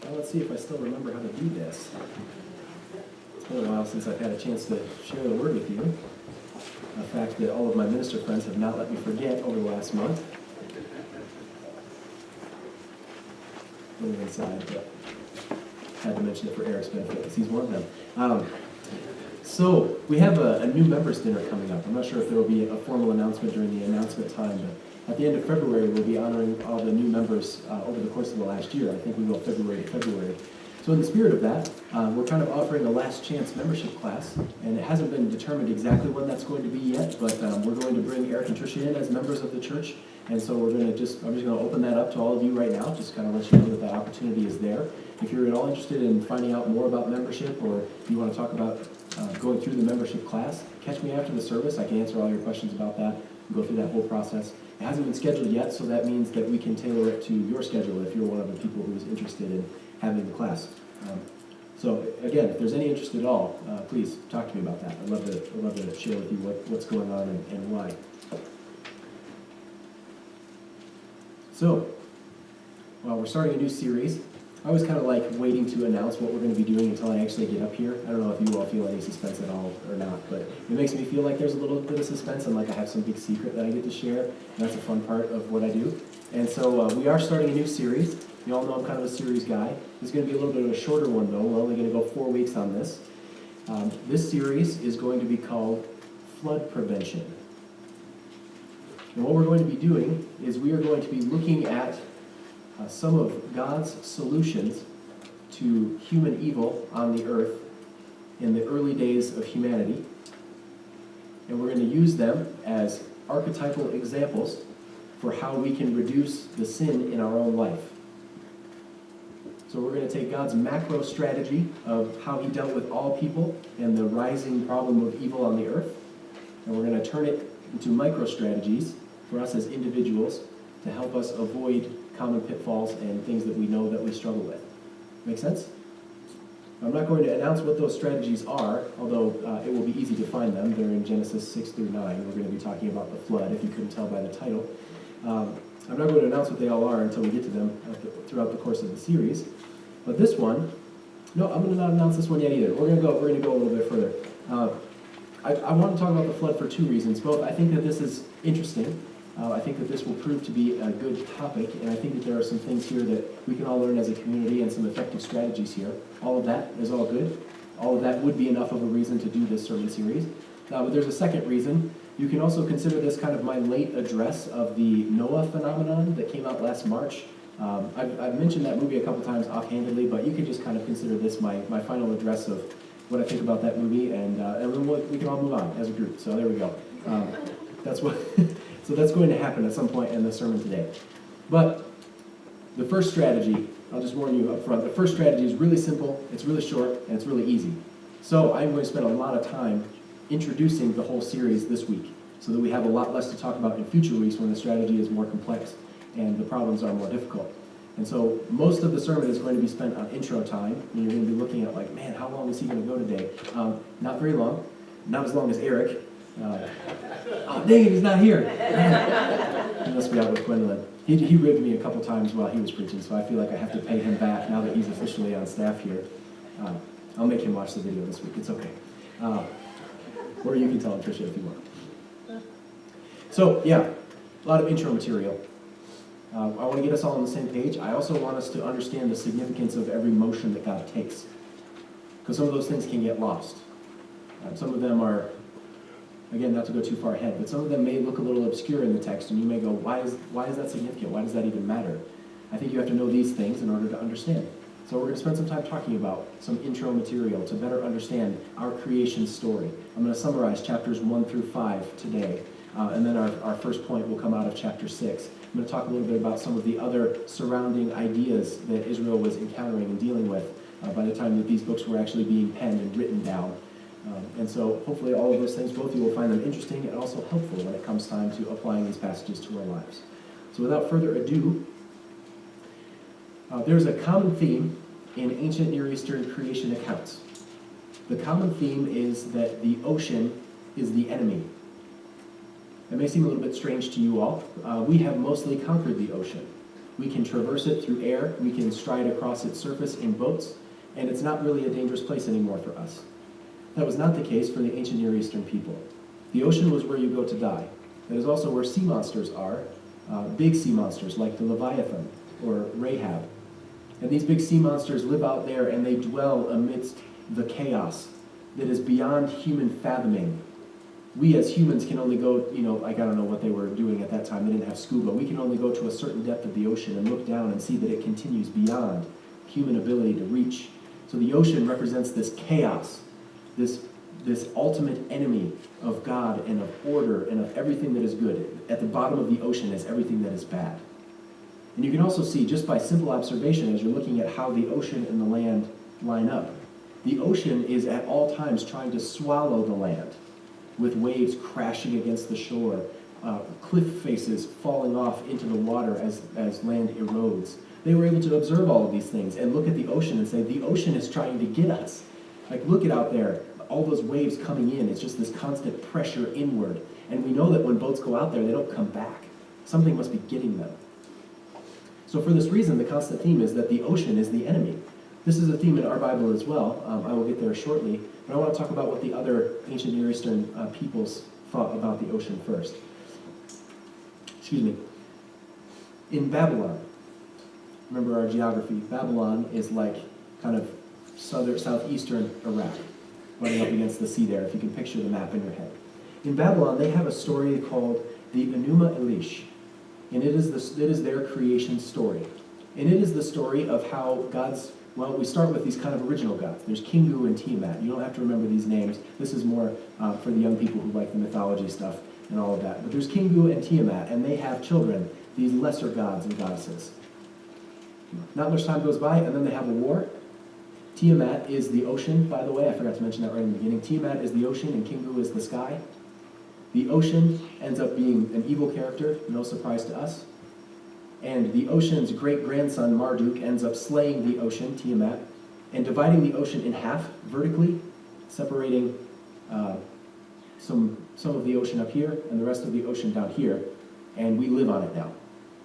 Well, let's see if I still remember how to do this. It's been a while since I've had a chance to share the word with you. A fact that all of my minister friends have not let me forget over the last month. A little inside, but had to mention it for Eric's benefit because he's one of them. So we have a new members dinner coming up. I'm not sure if there will be a formal announcement during the announcement time, but at the end of February we'll be honoring all the new members over the course of the last year. I think we go February to February. So in the spirit of that, we're kind of offering a last chance membership class, and it hasn't been determined exactly when that's going to be yet, but we're going to bring Eric and Tricia in as members of the church, and so I'm just going to open that up to all of you right now, just kind of let you know that opportunity is there. If you're at all interested in finding out more about membership, or you want to talk about going through the membership class, catch me after the service. I can answer all your questions about that and go through that whole process. It hasn't been scheduled yet, so that means that we can tailor it to your schedule if you're one of the people who is interested in having the class. So again, if there's any interest at all, please talk to me about that. I'd love to share with you what's going on and why. So, well, we're starting a new series. I always kind of like waiting to announce what we're going to be doing until I actually get up here. I don't know if you all feel any suspense at all or not, but it makes me feel like there's a little bit of suspense and like I have some big secret that I get to share. And that's a fun part of what I do. And so we are starting a new series. You all know I'm kind of a series guy. This is going to be a little bit of a shorter one, though. We're only going to go 4 weeks on this. This series is going to be called Flood Prevention. And what we're going to be doing is we are going to be looking at some of God's solutions to human evil on the earth in the early days of humanity. And we're going to use them as archetypal examples for how we can reduce the sin in our own life. So we're going to take God's macro strategy of how he dealt with all people and the rising problem of evil on the earth, and we're going to turn it into micro strategies for us as individuals to help us avoid common pitfalls and things that we know that we struggle with. Make sense? I'm not going to announce what those strategies are, although it will be easy to find them. They're in Genesis 6 through 9. We're going to be talking about the flood, if you couldn't tell by the title. I'm not going to announce what they all are until we get to them throughout the course of the series. But this one, no, I'm going to not announce this one yet either. We're going to go a little bit further. I want to talk about the flood for 2 reasons. Both, I think that this is interesting. I think that this will prove to be a good topic, and I think that there are some things here that we can all learn as a community and some effective strategies here. All of that is all good. All of that would be enough of a reason to do this sermon series. But there's a second reason. You can also consider this kind of my late address of the Noah phenomenon that came out last March. I've mentioned that movie a couple times offhandedly, but you can just kind of consider this my final address of what I think about that movie, and we can all move on as a group. So there we go. So that's going to happen at some point in the sermon today. But the first strategy, I'll just warn you up front, the first strategy is really simple, it's really short, and it's really easy. So I'm going to spend a lot of time introducing the whole series this week, so that we have a lot less to talk about in future weeks when the strategy is more complex and the problems are more difficult. And so most of the sermon is going to be spent on intro time, and you're going to be looking at like, man, how long is he going to go today? Not very long, not as long as Eric. Oh, dang it, he's not here. He must be out with Gwendolyn. He ribbed me a couple times while he was preaching, so I feel like I have to pay him back now that he's officially on staff here. I'll make him watch the video this week, it's okay. Or you can tell him, Tricia, if you want. So, yeah, a lot of intro material. I want to get us all on the same page. I also want us to understand the significance of every motion that God takes, because some of those things can get lost. Some of them are, again, not to go too far ahead, but some of them may look a little obscure in the text, and you may go, why is that significant? Why does that even matter? I think you have to know these things in order to understand. So we're going to spend some time talking about some intro material to better understand our creation story. I'm going to summarize chapters 1 through 5 today, and then our first point will come out of chapter 6. I'm going to talk a little bit about some of the other surrounding ideas that Israel was encountering and dealing with by the time that these books were actually being penned and written down. And so hopefully all of those things, both of you will find them interesting and also helpful when it comes time to applying these passages to our lives. So without further ado, there's a common theme in ancient Near Eastern creation accounts. The common theme is that the ocean is the enemy. It may seem a little bit strange to you all. We have mostly conquered the ocean. We can traverse it through air. We can stride across its surface in boats. And it's not really a dangerous place anymore for us. That was not the case for the ancient Near Eastern people. The ocean was where you go to die. That is also where sea monsters are, big sea monsters like the Leviathan or Rahab. And these big sea monsters live out there and they dwell amidst the chaos that is beyond human fathoming. We as humans can only go, I don't know what they were doing at that time. They didn't have scuba. We can only go to a certain depth of the ocean and look down and see that it continues beyond human ability to reach. So the ocean represents this chaos, this ultimate enemy of God and of order and of everything that is good. At the bottom of the ocean is everything that is bad. And you can also see, just by simple observation, as you're looking at how the ocean and the land line up, the ocean is at all times trying to swallow the land, with waves crashing against the shore, cliff faces falling off into the water as land erodes. They were able to observe all of these things and look at the ocean and say, the ocean is trying to get us. Like, look at out there, all those waves coming in. It's just this constant pressure inward. And we know that when boats go out there, they don't come back. Something must be getting them. So for this reason, the constant theme is that the ocean is the enemy. This is a theme in our Bible as well. I will get there shortly. But I want to talk about what the other ancient Near Eastern peoples thought about the ocean first. Excuse me. In Babylon, remember our geography, Babylon is like kind of southeastern Iraq, running up against the sea there, if you can picture the map in your head. In Babylon, they have a story called the Enuma Elish, and it is their creation story. And it is the story of how we start with these kind of original gods. There's Kingu and Tiamat. You don't have to remember these names. This is more for the young people who like the mythology stuff and all of that. But there's Kingu and Tiamat, and they have children, these lesser gods and goddesses. Not much time goes by, and then they have a war. Tiamat is the ocean, by the way. I forgot to mention that right in the beginning. Tiamat is the ocean, and Kingu is the sky. The ocean ends up being an evil character, no surprise to us. And the ocean's great-grandson, Marduk, ends up slaying the ocean, Tiamat, and dividing the ocean in half vertically, separating some of the ocean up here and the rest of the ocean down here, and we live on it now.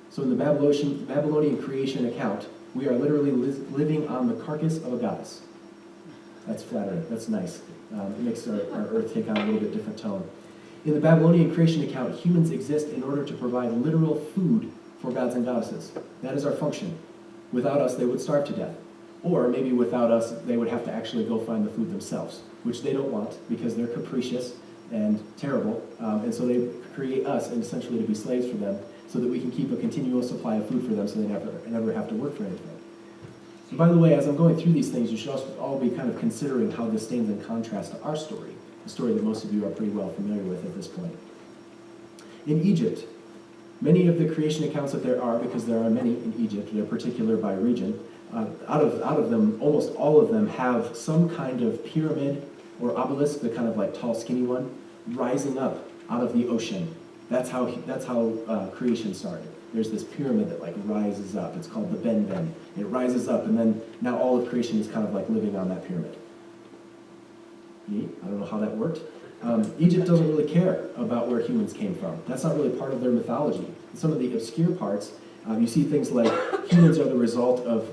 So in the Babylonian creation account, we are literally living on the carcass of a goddess. That's flattering. That's nice. It makes our earth take on a little bit different tone. In the Babylonian creation account, humans exist in order to provide literal food for gods and goddesses. That is our function. Without us, they would starve to death. Or maybe without us, they would have to actually go find the food themselves, which they don't want because they're capricious and terrible. And so they create us and essentially to be slaves for them so that we can keep a continual supply of food for them so they never have to work for anything. And by the way, as I'm going through these things, you should also all be kind of considering how this stands in contrast to our story, a story that most of you are pretty well familiar with at this point. In Egypt, many of the creation accounts that there are, because there are many in Egypt, they're particular by region, out of them, almost all of them have some kind of pyramid or obelisk, the kind of like tall, skinny one, rising up out of the ocean. That's how creation started. There's this pyramid that like rises up. It's called the Ben Ben. It rises up, and then now all of creation is kind of like living on that pyramid. Neat. I don't know how that worked. Egypt doesn't really care about where humans came from. That's not really part of their mythology. In some of the obscure parts, you see things like humans are the result of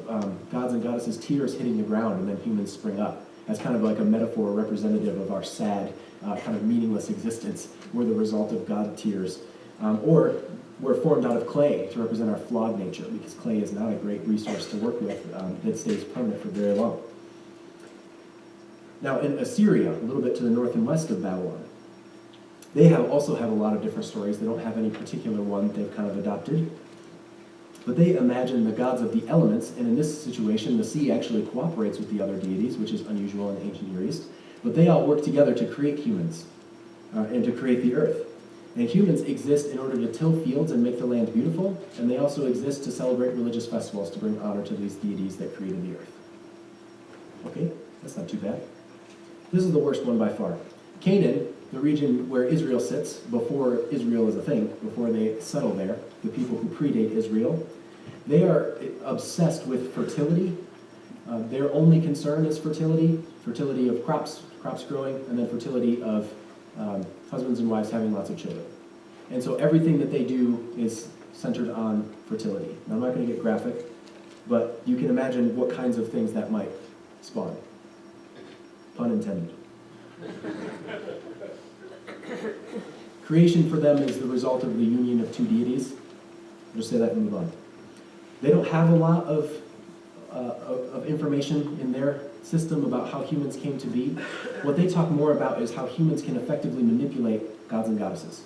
gods and goddesses' tears hitting the ground, and then humans spring up. That's kind of like a metaphor representative of our sad, kind of meaningless existence. We're the result of God tears. Or we're formed out of clay to represent our flawed nature, because clay is not a great resource to work with that stays permanent for very long. Now, in Assyria, a little bit to the north and west of Babylon, they also have a lot of different stories. They don't have any particular one they've kind of adopted. But they imagine the gods of the elements, and in this situation, the sea actually cooperates with the other deities, which is unusual in the ancient Near East. But they all work together to create humans and to create the earth. And humans exist in order to till fields and make the land beautiful, and they also exist to celebrate religious festivals to bring honor to these deities that created the earth. Okay, that's not too bad. This is the worst one by far. Canaan, the region where Israel sits, before Israel is a thing, before they settle there, the people who predate Israel, they are obsessed with fertility. Their only concern is fertility of crops growing, and then fertility of husbands and wives having lots of children. And so everything that they do is centered on fertility. Now, I'm not going to get graphic, but you can imagine what kinds of things that might spawn. Pun intended. Creation for them is the result of the union of two deities. I'll just say that and move on. They don't have a lot of information in their system about how humans came to be. What they talk more about is how humans can effectively manipulate gods and goddesses.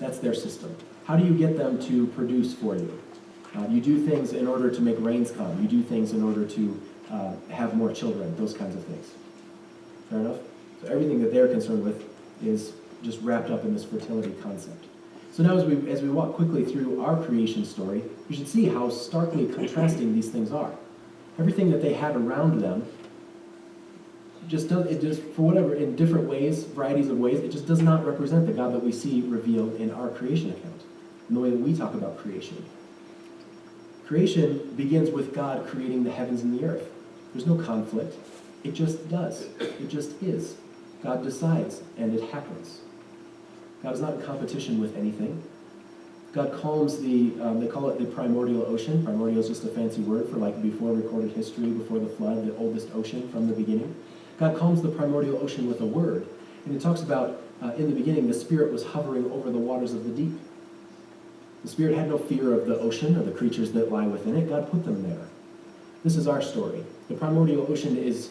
That's their system. How do you get them to produce for you? You do things in order to make rains come. You do things in order to have more children, those kinds of things. Fair enough? So everything that they're concerned with is just wrapped up in this fertility concept. So now as we walk quickly through our creation story, you should see how starkly contrasting these things are. Everything that they had around them for whatever, in different ways, varieties of ways, it just does not represent the God that we see revealed in our creation account, in the way that we talk about creation. Creation begins with God creating the heavens and the earth. There's no conflict. It just does. It just is. God decides, and it happens. God is not in competition with anything. God calms they call it the primordial ocean. Primordial is just a fancy word for like before recorded history, before the flood, the oldest ocean from the beginning. God calms the primordial ocean with a word. And it talks about, in the beginning, the Spirit was hovering over the waters of the deep. The Spirit had no fear of the ocean or the creatures that lie within it. God put them there. This is our story. The primordial ocean is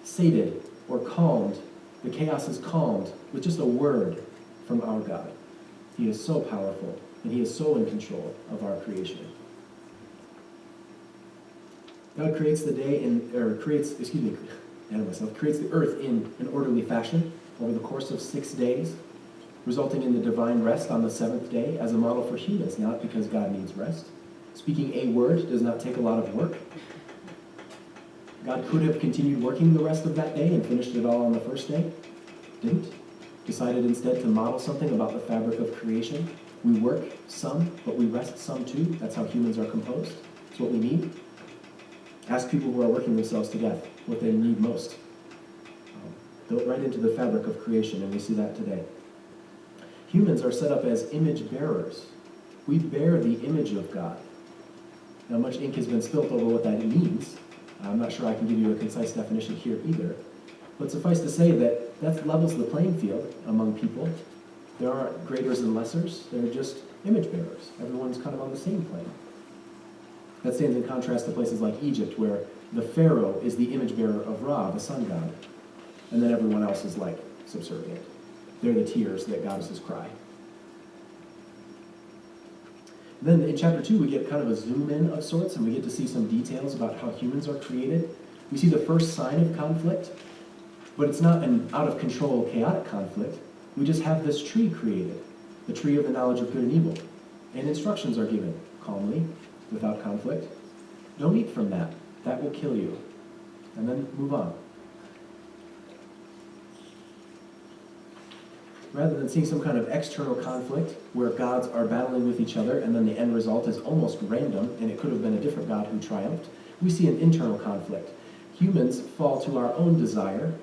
sated or calmed. The chaos is calmed with just a word from our God. He is so powerful, and He is so in control of our creation. God creates creates the earth in an orderly fashion over the course of 6 days, resulting in the divine rest on the seventh day as a model for humans, not because God needs rest. Speaking a word does not take a lot of work. God could have continued working the rest of that day and finished it all on the first day. Didn't. Decided instead to model something about the fabric of creation. We work some, but we rest some too. That's how humans are composed. It's what we need. Ask people who are working themselves to death what they need most. Built right into the fabric of creation, and we see that today. Humans are set up as image bearers. We bear the image of God. Now, much ink has been spilt over what that means. I'm not sure I can give you a concise definition here either. But suffice to say that levels the playing field among people. There aren't graders and lessers. They're just image bearers. Everyone's kind of on the same plane. That stands in contrast to places like Egypt, where the Pharaoh is the image bearer of Ra, the sun god. And then everyone else is like subservient. They're the tears that goddesses cry. Then in chapter 2, we get kind of a zoom in of sorts, and we get to see some details about how humans are created. We see the first sign of conflict, but it's not an out-of-control, chaotic conflict. We just have this tree created, the tree of the knowledge of good and evil. And instructions are given, calmly, without conflict. Don't eat from that. That will kill you. And then move on. Rather than seeing some kind of external conflict where gods are battling with each other and then the end result is almost random and it could have been a different god who triumphed, we see an internal conflict. Humans fall to our own desire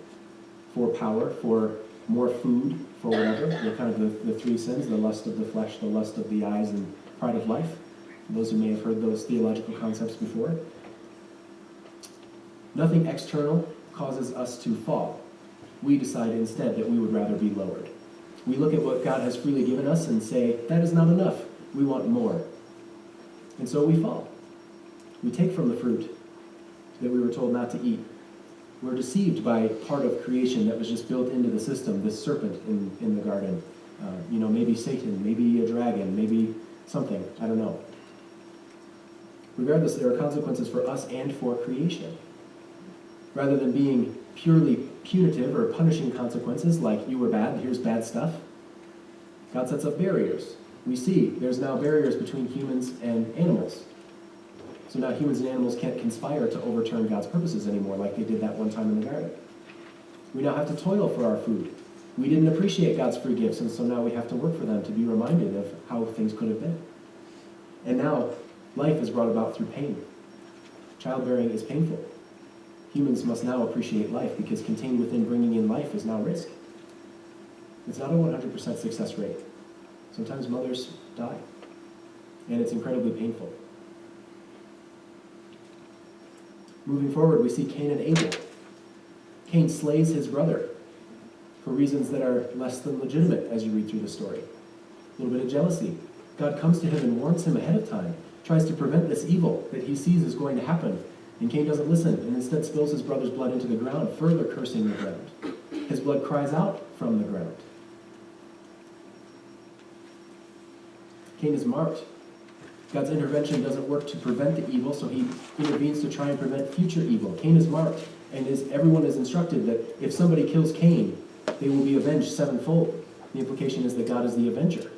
for power, for more food, for whatever. They're kind of the three sins, the lust of the flesh, the lust of the eyes, and pride of life. For those who may have heard those theological concepts before. Nothing external causes us to fall. We decide instead that we would rather be lowered. We look at what God has freely given us and say, that is not enough. We want more. And so we fall. We take from the fruit that we were told not to eat. We're deceived by part of creation that was just built into the system, this serpent in the garden. Maybe Satan, maybe a dragon, maybe something. I don't know. Regardless, there are consequences for us and for creation. Rather than being purely punitive or punishing consequences, like you were bad, here's bad stuff, God sets up barriers. We see there's now barriers between humans and animals. So now humans and animals can't conspire to overturn God's purposes anymore like they did that one time in the garden. We now have to toil for our food. We didn't appreciate God's free gifts, and so now we have to work for them to be reminded of how things could have been. And now life is brought about through pain. Childbearing is painful. Humans must now appreciate life because contained within bringing in life is now risk. It's not a 100% success rate. Sometimes mothers die. and it's incredibly painful. Moving forward, we see Cain and Abel. Cain slays his brother for reasons that are less than legitimate as you read through the story. A little bit of jealousy. God comes to him and warns him ahead of time, tries to prevent this evil that he sees is going to happen. And Cain doesn't listen and instead spills his brother's blood into the ground, further cursing the ground. His blood cries out from the ground. Cain is marked. God's intervention doesn't work to prevent the evil, so he intervenes to try and prevent future evil. Cain is marked, and everyone is instructed that if somebody kills Cain, they will be avenged sevenfold. The implication is that God is the avenger.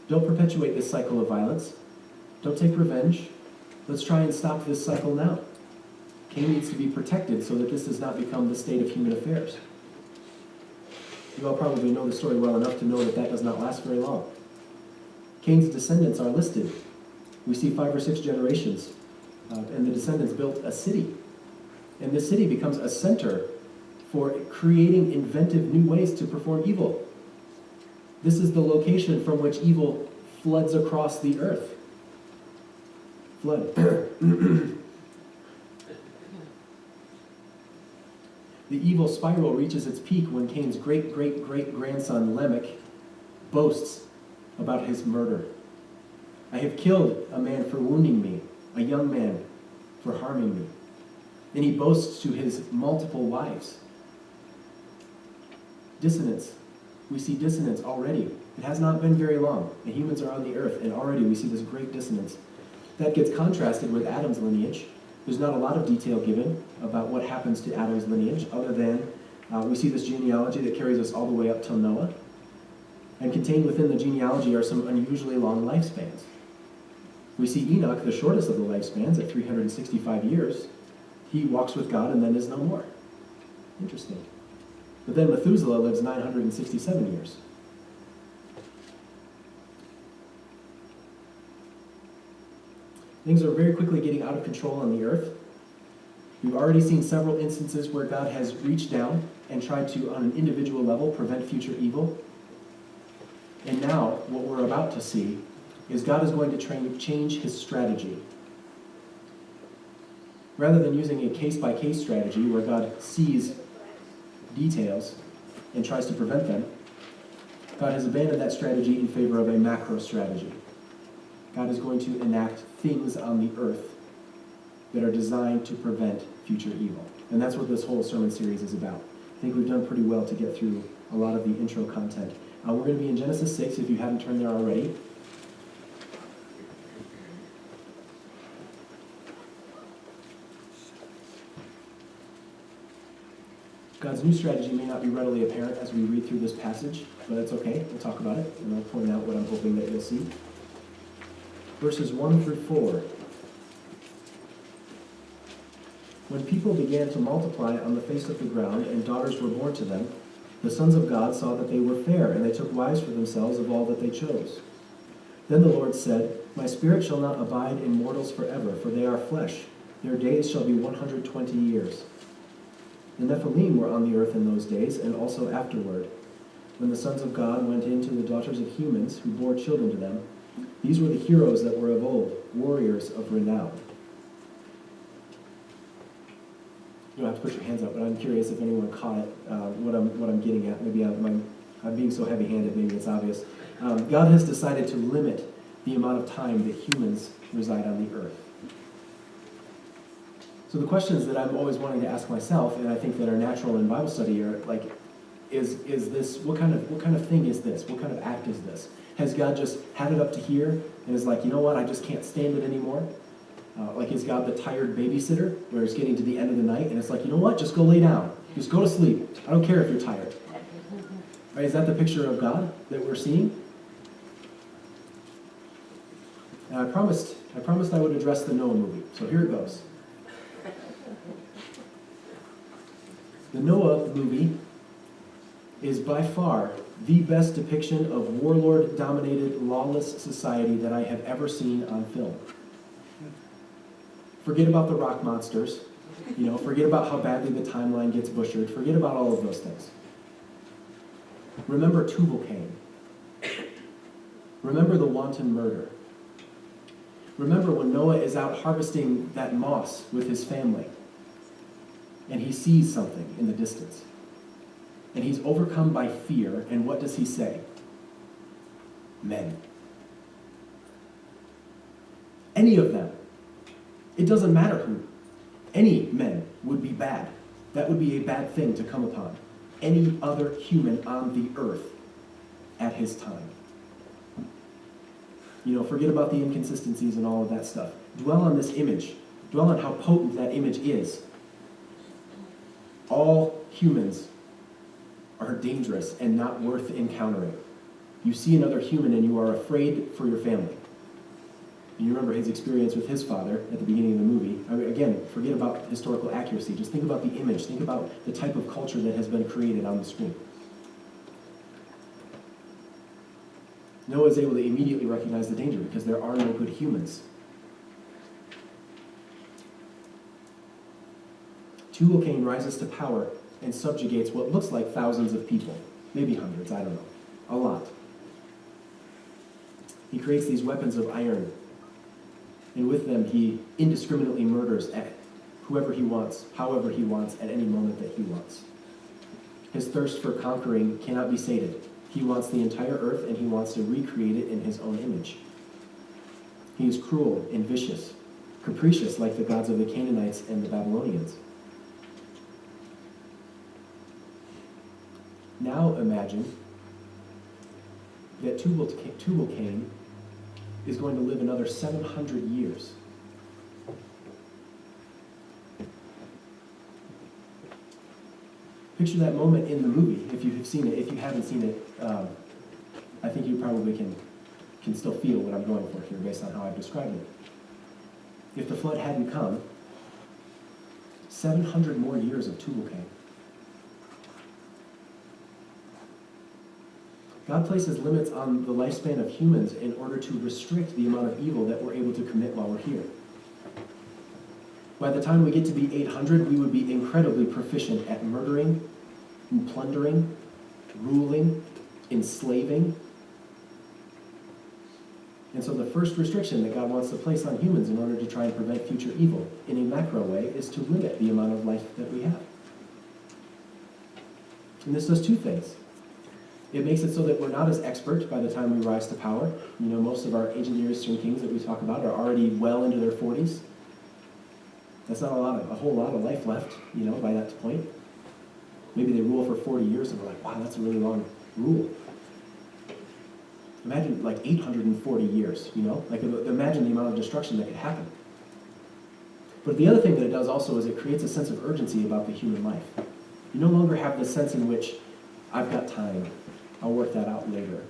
Don't perpetuate this cycle of violence. Don't take revenge. Let's try and stop this cycle now. Cain needs to be protected so that this does not become the state of human affairs. You all probably know the story well enough to know that that does not last very long. Cain's descendants are listed. We see 5 or 6 generations, and the descendants built a city. And this city becomes a center for creating inventive new ways to perform evil. This is the location from which evil floods across the earth. Flood. The evil spiral reaches its peak when Cain's great-great-great-grandson Lamech boasts about his murder. I have killed a man for wounding me, a young man for harming me. And he boasts to his multiple wives. Dissonance. We see dissonance already. It has not been very long, and humans are on the earth, and already we see this great dissonance. That gets contrasted with Adam's lineage. There's not a lot of detail given about what happens to Adam's lineage, other than we see this genealogy that carries us all the way up till Noah. And contained within the genealogy are some unusually long lifespans. We see Enoch, the shortest of the lifespans, at 365 years. He walks with God and then is no more. Interesting. But then Methuselah lives 967 years. Things are very quickly getting out of control on the earth. We've already seen several instances where God has reached down and tried to, on an individual level, prevent future evil. And now, what we're about to see is God is going to change his strategy. Rather than using a case-by-case strategy where God sees details and tries to prevent them, God has abandoned that strategy in favor of a macro strategy. God is going to enact things on the earth that are designed to prevent future evil. And that's what this whole sermon series is about. I think we've done pretty well to get through a lot of the intro content. We're going to be in Genesis 6 if you haven't turned there already. God's new strategy may not be readily apparent as we read through this passage, but it's okay. We'll talk about it, and I'll point out what I'm hoping that you'll see. Verses 1 through 4. When people began to multiply on the face of the ground, and daughters were born to them, the sons of God saw that they were fair, and they took wives for themselves of all that they chose. Then the Lord said, My spirit shall not abide in mortals forever, for they are flesh. Their days shall be 120 years. The Nephilim were on the earth in those days, and also afterward. When the sons of God went in to the daughters of humans, who bore children to them, these were the heroes that were of old, warriors of renown. You don't have to put your hands up, but I'm curious if anyone caught it, what I'm getting at. Maybe I'm being so heavy-handed, maybe it's obvious. God has decided to limit the amount of time that humans reside on the earth. So the questions that I'm always wanting to ask myself, and I think that are natural in Bible study, are like, is this, what kind of thing is this? What kind of act is this? Has God just had it up to here and is like, you know what, I just can't stand it anymore? Like, is God the tired babysitter where it's getting to the end of the night and it's like, you know what, just go lay down. Just go to sleep. I don't care if you're tired. Right? Is that the picture of God that we're seeing? And I promised I would address the Noah movie. So here it goes. The Noah movie is by far the best depiction of warlord-dominated, lawless society that I have ever seen on film. Forget about the rock monsters. Forget about how badly the timeline gets butchered. Forget about all of those things. Remember Tubal-Cain. Remember the wanton murder. Remember when Noah is out harvesting that moss with his family, and he sees something in the distance, and he's overcome by fear, and what does he say? Men. Any of them. It doesn't matter who. Any men would be bad. That would be a bad thing to come upon. Any other human on the earth at his time. Forget about the inconsistencies and all of that stuff. Dwell on this image. Dwell on how potent that image is. All humans are dangerous and not worth encountering. You see another human and you are afraid for your family. You remember his experience with his father at the beginning of the movie. Again, forget about historical accuracy. Just think about the image. Think about the type of culture that has been created on the screen. Noah is able to immediately recognize the danger because there are no good humans. Tubal-Cain rises to power and subjugates what looks like thousands of people. Maybe hundreds, I don't know. A lot. He creates these weapons of iron. And with them, he indiscriminately murders whoever he wants, however he wants, at any moment that he wants. His thirst for conquering cannot be sated. He wants the entire earth, and he wants to recreate it in his own image. He is cruel and vicious, capricious like the gods of the Canaanites and the Babylonians. Now imagine that Tubal-Cain is going to live another 700 years. Picture that moment in the movie, if you have seen it. If you haven't seen it, I think you probably can still feel what I'm going for here based on how I've described it. If the flood hadn't come, 700 more years of Tubal-Cain. God places limits on the lifespan of humans in order to restrict the amount of evil that we're able to commit while we're here. By the time we get to be 800, we would be incredibly proficient at murdering, and plundering, ruling, enslaving. And so the first restriction that God wants to place on humans in order to try and prevent future evil in a macro way is to limit the amount of life that we have. And this does two things. It makes it so that we're not as expert by the time we rise to power. Most of our ancient Near Eastern kings that we talk about are already well into their 40s. That's not a whole lot of life left, by that point. Maybe they rule for 40 years and we're like, wow, that's a really long rule. Imagine like 840 years, imagine the amount of destruction that could happen. But the other thing that it does also is it creates a sense of urgency about the human life. You no longer have the sense in which I've got time. I'll work that out later.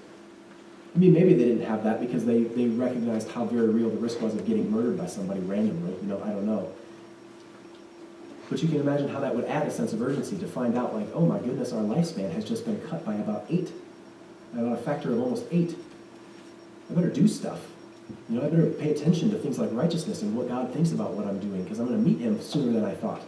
Maybe they didn't have that because they recognized how very real the risk was of getting murdered by somebody randomly. I don't know. But you can imagine how that would add a sense of urgency to find out, like, oh my goodness, our lifespan has just been cut by about 8. About a factor of almost 8. I better do stuff. I better pay attention to things like righteousness and what God thinks about what I'm doing because I'm going to meet him sooner than I thought.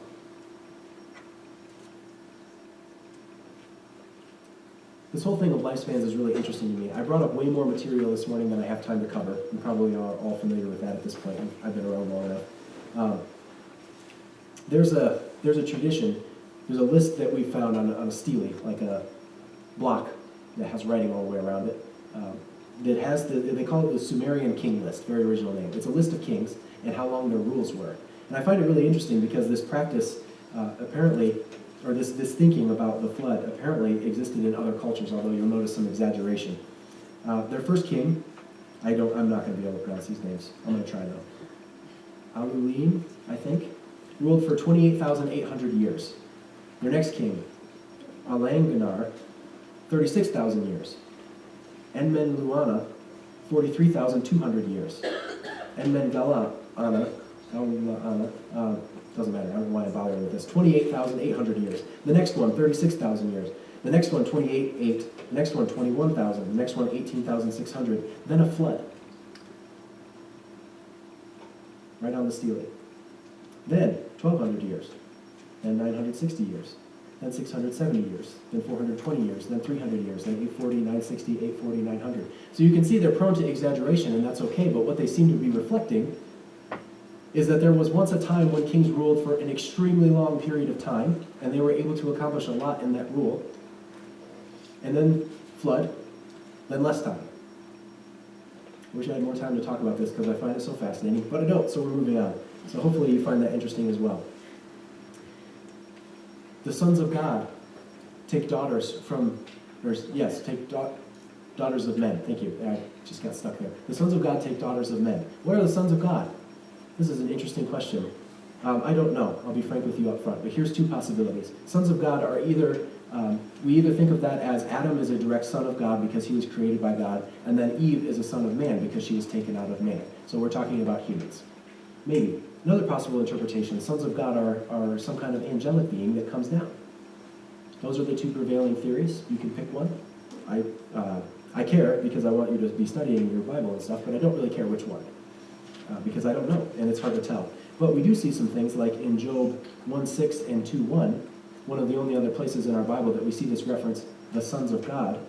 This whole thing of lifespans is really interesting to me. I brought up way more material this morning than I have time to cover. You probably are all familiar with that at this point. I've been around long enough. There's a tradition. There's a list that we found on a stele, like a block that has writing all the way around it. That has they call it the Sumerian king list. Very original name. It's a list of kings and how long their rules were. And I find it really interesting because this practice apparently. Or this thinking about the flood apparently existed in other cultures, although you'll notice some exaggeration. Their first king, I'm not going to be able to pronounce these names. I'm going to try though. Alulim, I think, ruled for 28,800 years. Their next king, Alanganar, 36,000 years. Enmen-Luana, 43,200 years. Enmen-Galana, doesn't matter, I don't know why I'm bothering with this. 28,800 years. The next one, 36,000 years. The next one, 28,800. The next one, 21,000. The next one, 18,600. Then a flood. Right on the stele. Then, 1,200 years. Then 960 years. then 670 years, then 420 years, then 300 years, then 840, 960, 840, 900. So you can see they're prone to exaggeration, and that's okay, but what they seem to be reflecting is that there was once a time when kings ruled for an extremely long period of time, and they were able to accomplish a lot in that rule, and then flood, then less time. I wish I had more time to talk about this because I find it so fascinating, but I don't, so we're moving on. So hopefully you find that interesting as well. The sons of God take daughters from, daughters of men. Thank you. I just got stuck there. The sons of God take daughters of men. What are the sons of God? This is an interesting question. I don't know. I'll be frank with you up front. But here's two possibilities. Sons of God are we either think of that as Adam is a direct son of God because he was created by God, and then Eve is a son of man because she was taken out of man. So we're talking about humans. Maybe. Another possible interpretation, sons of God are some kind of angelic being that comes down. Those are the two prevailing theories. You can pick one. I care because I want you to be studying your Bible and stuff, but I don't really care which one because I don't know, and it's hard to tell. But we do see some things like in Job 1:6 and 2:1, one of the only other places in our Bible that we see this reference, the sons of God.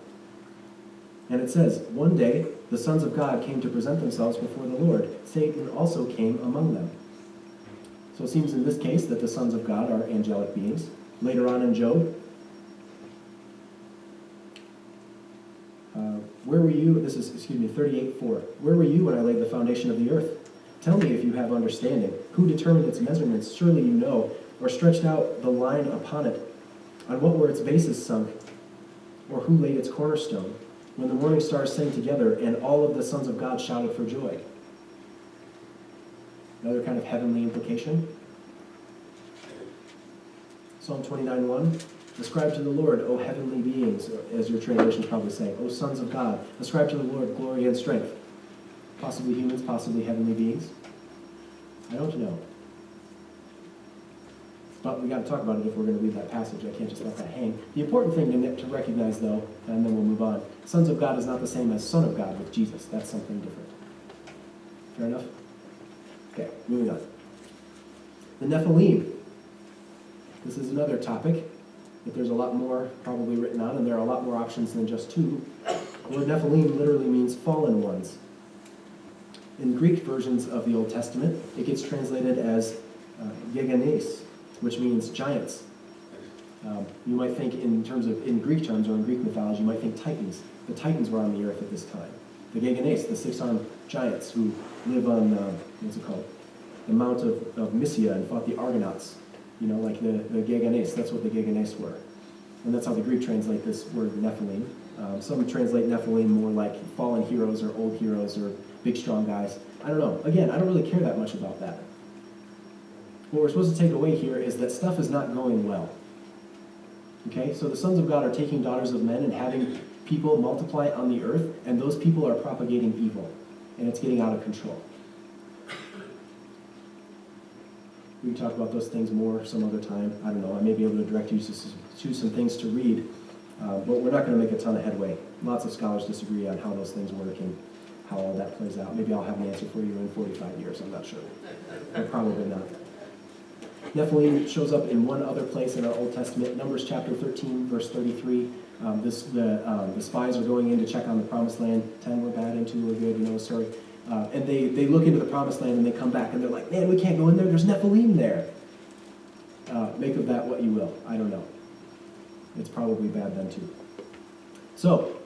And it says, one day the sons of God came to present themselves before the Lord. Satan also came among them. So it seems in this case that the sons of God are angelic beings. Later on in Job, where were you? This is, 38:4. Where were you when I laid the foundation of the earth? Tell me if you have understanding. Who determined its measurements? Surely you know. Or stretched out the line upon it? On what were its bases sunk? Or who laid its cornerstone? When the morning stars sang together, and all of the sons of God shouted for joy. Another kind of heavenly implication. Psalm 29:1. Ascribe to the Lord, O heavenly beings, as your translations probably say. O sons of God, ascribe to the Lord glory and strength. Possibly humans, possibly heavenly beings. I don't know. But we got to talk about it if we're going to read that passage. I can't just let that hang. The important thing to recognize, though, and then we'll move on, sons of God is not the same as son of God with Jesus. That's something different. Fair enough? Okay, moving on. The Nephilim. This is another topic that there's a lot more probably written on, and there are a lot more options than just two. The word Nephilim literally means fallen ones. In Greek versions of the Old Testament, it gets translated as geganes, which means giants. You might think in Greek terms or in Greek mythology, you might think titans. The titans were on the earth at this time. The geganes, the six-armed giants who live on, the Mount of Mysia and fought the Argonauts. Like the geganes, that's what the geganes were. And that's how the Greek translate this word Nephilim. Some translate Nephilim more like fallen heroes or old heroes or big strong guys. I don't know. Again, I don't really care that much about that. What we're supposed to take away here is that stuff is not going well. Okay? So the sons of God are taking daughters of men and having people multiply on the earth, and those people are propagating evil, and it's getting out of control. We can talk about those things more some other time. I don't know. I may be able to direct you to some things to read, but we're not going to make a ton of headway. Lots of scholars disagree on how those things work and how all that plays out. Maybe I'll have an answer for you in 45 years. I'm not sure. But probably not. Nephilim shows up in one other place in our Old Testament, Numbers chapter 13, verse 33. The spies are going in to check on the promised land. 10 were bad and 2 were good, story. And they look into the promised land and they come back and they're like, man, we can't go in there. There's Nephilim there. Make of that what you will. I don't know. It's probably bad then too. So,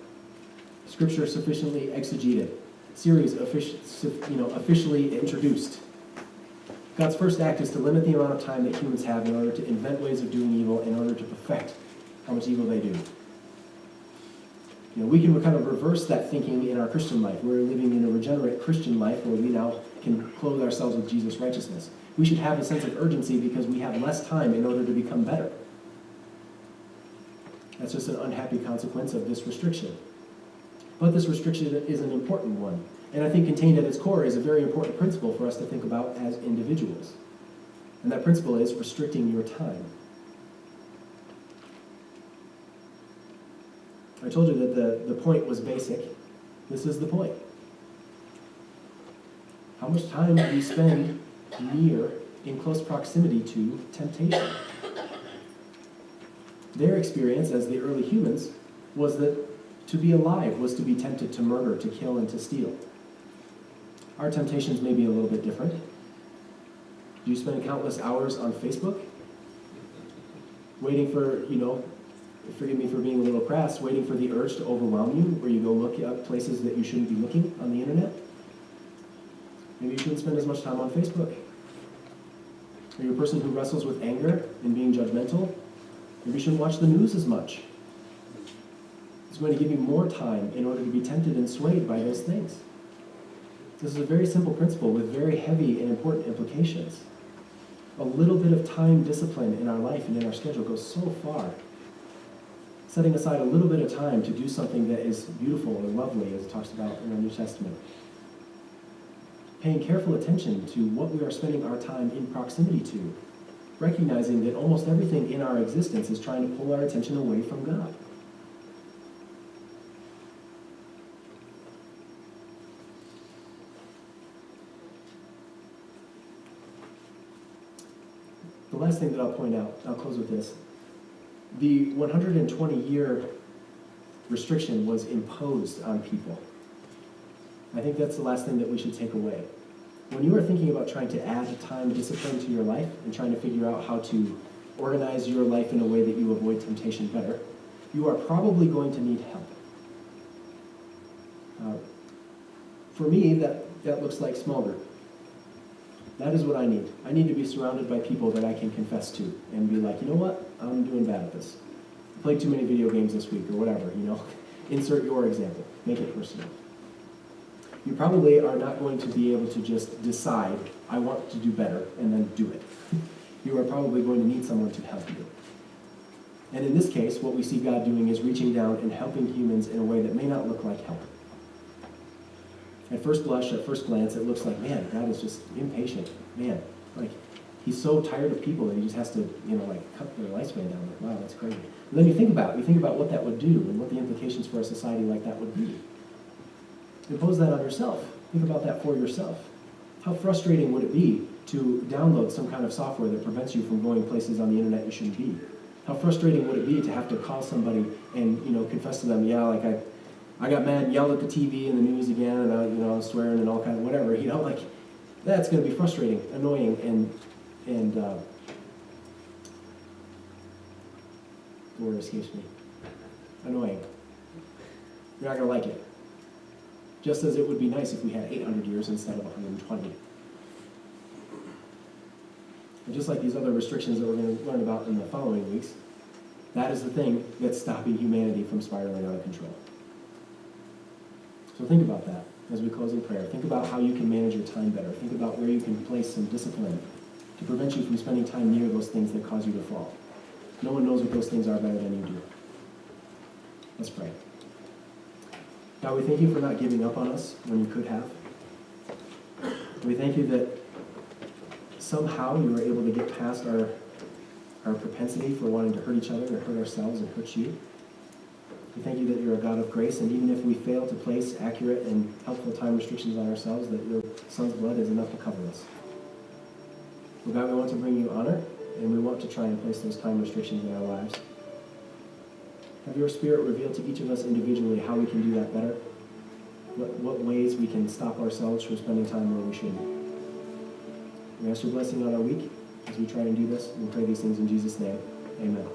Scripture sufficiently exegeted. Series officially introduced. God's first act is to limit the amount of time that humans have in order to invent ways of doing evil in order to perfect how much evil they do. We can kind of reverse that thinking in our Christian life. We're living in a regenerate Christian life where we now can clothe ourselves with Jesus' righteousness. We should have a sense of urgency because we have less time in order to become better. That's just an unhappy consequence of this restriction. But this restriction is an important one. And I think contained at its core is a very important principle for us to think about as individuals. And that principle is restricting your time. I told you that the point was basic. This is the point. How much time do you spend in close proximity to temptation? Their experience as the early humans was that to be alive was to be tempted to murder, to kill, and to steal. Our temptations may be a little bit different. Do you spend countless hours on Facebook? Waiting for, forgive me for being a little crass, waiting for the urge to overwhelm you, where you go look up places that you shouldn't be looking on the internet? Maybe you shouldn't spend as much time on Facebook. Are you a person who wrestles with anger and being judgmental? Maybe you shouldn't watch the news as much. It's going to give you more time in order to be tempted and swayed by those things. This is a very simple principle with very heavy and important implications. A little bit of time discipline in our life and in our schedule goes so far. Setting aside a little bit of time to do something that is beautiful and lovely, as it talks about in our New Testament. Paying careful attention to what we are spending our time in proximity to, recognizing that almost everything in our existence is trying to pull our attention away from God. The last thing that I'll point out, I'll close with this. The 120-year restriction was imposed on people. I think that's the last thing that we should take away. When you are thinking about trying to add time discipline to your life and trying to figure out how to organize your life in a way that you avoid temptation better, you are probably going to need help. For me, that looks like small group. That is what I need. I need to be surrounded by people that I can confess to and be like, you know what? I'm doing bad at this. I played too many video games this week or whatever, Insert your example. Make it personal. You probably are not going to be able to just decide, I want to do better, and then do it. You are probably going to need someone to help you. And in this case, what we see God doing is reaching down and helping humans in a way that may not look like help. At first blush, at first glance, it looks like, man, God is just impatient. Man, he's so tired of people that he just has to, cut their lifespan down. Wow, that's crazy. And then you think about what that would do and what the implications for a society like that would be. Impose that on yourself. Think about that for yourself. How frustrating would it be to download some kind of software that prevents you from going places on the internet you shouldn't be? How frustrating would it be to have to call somebody and, confess to them, I got mad and yelled at the TV and the news again, and I was swearing and all kind of whatever. That's going to be frustrating, annoying, and the word escapes me. Annoying. You're not going to like it. Just as it would be nice if we had 800 years instead of 120. And just like these other restrictions that we're going to learn about in the following weeks, that is the thing that's stopping humanity from spiraling out of control. So think about that as we close in prayer. Think about how you can manage your time better. Think about where you can place some discipline to prevent you from spending time near those things that cause you to fall. No one knows what those things are better than you do. Let's pray. God, we thank you for not giving up on us when you could have. We thank you that somehow you were able to get past our propensity for wanting to hurt each other or hurt ourselves and hurt you. We thank you that you're a God of grace, and even if we fail to place accurate and helpful time restrictions on ourselves, that your Son's blood is enough to cover us. Well, God, we want to bring you honor, and we want to try and place those time restrictions in our lives. Have your Spirit reveal to each of us individually how we can do that better, what ways we can stop ourselves from spending time where we shouldn't. We ask your blessing on our week as we try and do this, and pray these things in Jesus' name. Amen.